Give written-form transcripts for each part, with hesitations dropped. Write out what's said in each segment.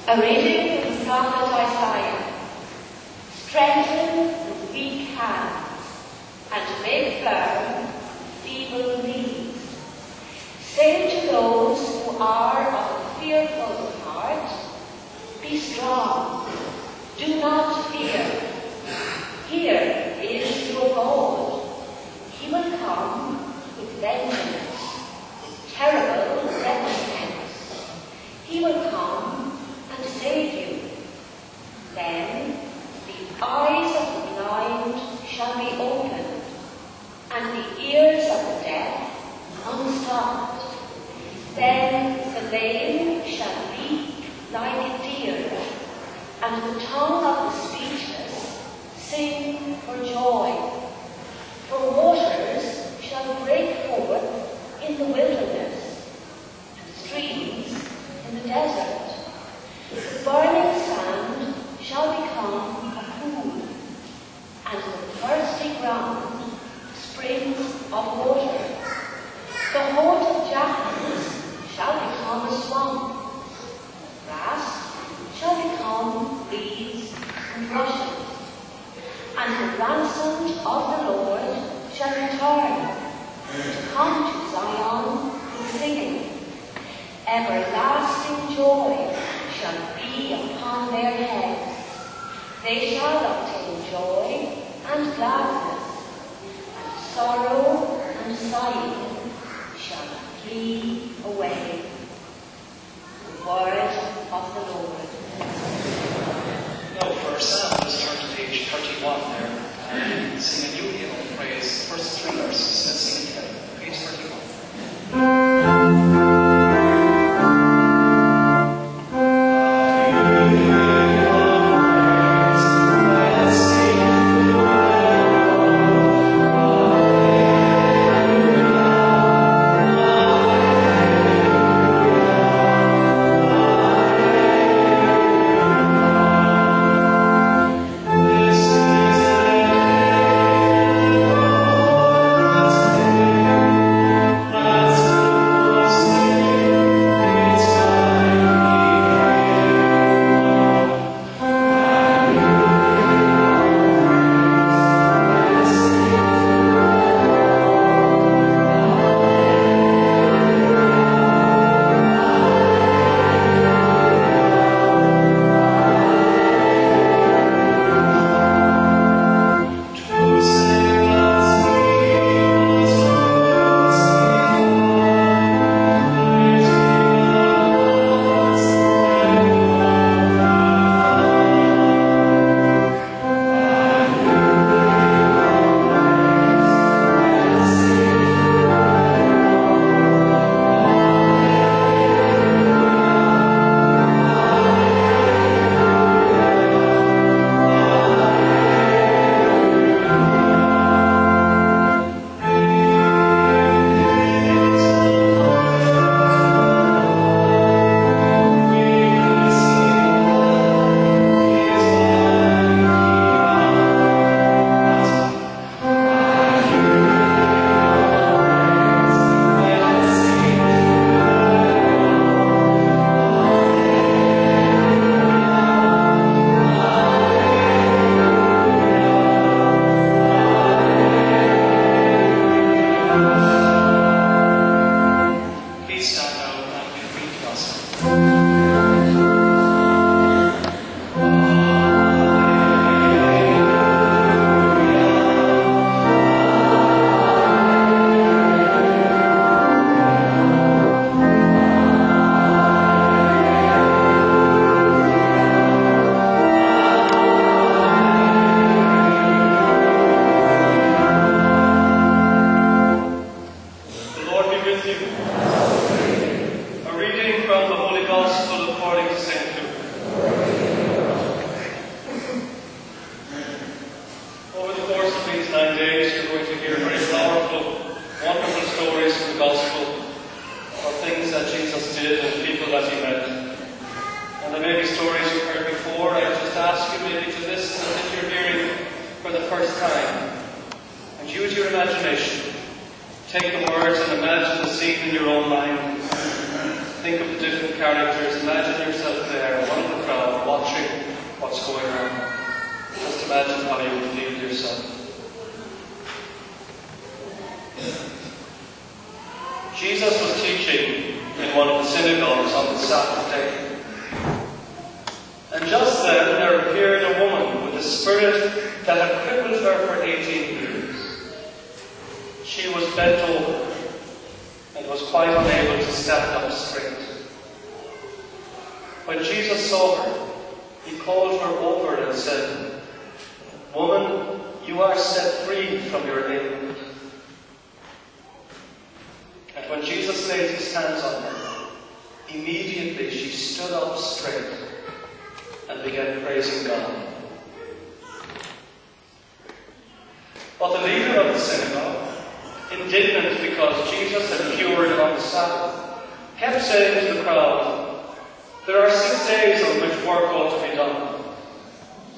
A reading from the prophet Isaiah. Strengthen the weak hands and make firm feeble knees. Say to those who are of a fearful heart, be strong, do not fear. Here is your God. He will come with vengeance, with terrible recompense. He will come and save you. Then the eyes of the blind shall be opened, and the ears of the deaf unstopped. Then the lame shall leap like a deer, and the tongue of the speechless sing for joy. For waters shall break forth in the wilderness, and streams in the desert. The burning sand shall become a pool, and the thirsty ground springs of water. The haunt of jackals shall become a swamp. The grass shall become reeds and rushes. And the ransomed of the Lord shall return, to come to Zion with singing. Everlasting joy shall be upon their heads. They shall obtain joy and gladness, and sorrow and sighing shall flee away. The word of the Lord. Now for our psalm, let's turn to page 31 there and sing a new hymn of praise. The first 3 verses, let's sing it together. Page 31. Take the words and imagine the scene in your own mind. Think of the different characters. Imagine yourself there, one of the what's going on. Just imagine how you would feel yourself. Jesus was teaching in one of the synagogues on the Sabbath day. And just then there appeared a woman with a spirit that had crippled her for 18 years. She was bent over and was quite unable to stand up straight. When Jesus saw her, he called her over and said, "Woman, you are set free from your ailment." And when Jesus laid his hands on her, immediately she stood up straight and began praising God. But the leader of the synagogue, indignant because Jesus had cured on the Sabbath, kept saying to the crowd, "There are 6 days on which work ought to be done.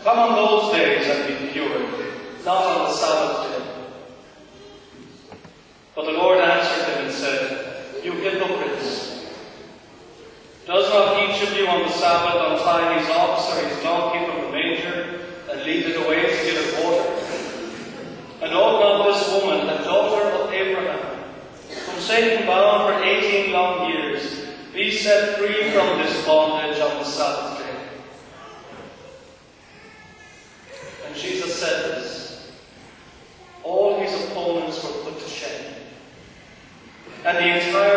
Come on those days and be cured, not on the Sabbath day." But the Lord answered him and said, "You hypocrites! Does not each of you on the Sabbath untie his ox or his donkey from the manger and lead it away to give it water? And ought not this woman, a daughter of Abraham, whom Satan bound for 18 long years, be set free from this bondage on the Sabbath day?" And Jesus said this. All his opponents were put to shame, and the entire